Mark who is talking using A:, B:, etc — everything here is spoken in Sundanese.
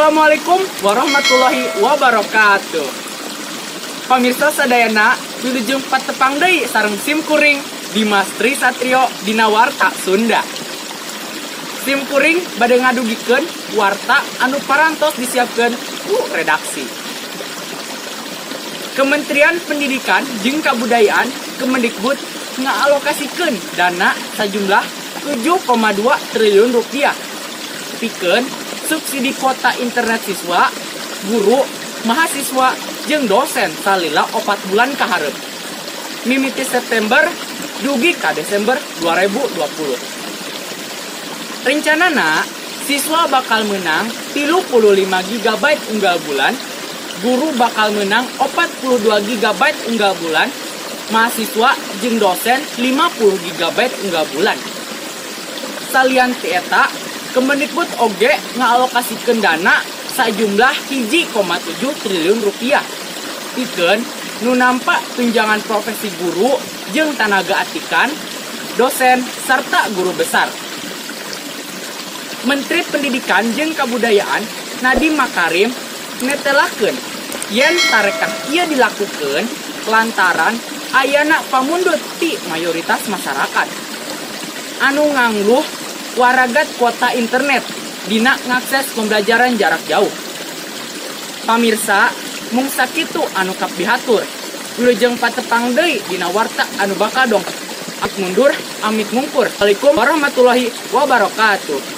A: Assalamualaikum warahmatullahi wabarakatuh. Pamirsa sadayana, wilujeng patepang deui sareng sim kuring Dimas Tri Satrio dina Warta Sunda. Sim kuring bade ngadugikeun warta anu parantos disiapkeun ku redaksi. Kementerian Pendidikan jeung Kabudayaan Kemendikbud ngaalokasikeun dana sajumlah 7,2 triliun rupiah pikeun subsidi kuota internet siswa, guru, mahasiswa, jeung dosen salila 4 bulan kaharep. Mimiti September dugi ka Desember 2020. Rencanana, siswa bakal menang 35 GB unggal bulan, guru bakal menang 42 GB unggal bulan, mahasiswa jeung dosen 50 GB unggal bulan. Salian ti eta, Kemendikbud oge ngaalokasikeun dana sajumlah 1,7 triliun rupiah pikeun nu nampa tunjangan profesi guru jeung tenaga atikan, dosen, serta guru besar. Menteri Pendidikan jeung Kabudayaan Nadiem Makarim netelakeun yen tarekah ieu dilakukeun lantaran ayana pamundut ti mayoritas masyarakat anu ngangluh waragat kuota internet dina ngakses pembelajaran jarak jauh. Pamirsa, mung sakitu anu kapihatur. Wilujeng patepang deui dina warta anu bakal dong. Amit mundur, amit mungkur. Assalamualaikum warahmatullahi wabarakatuh.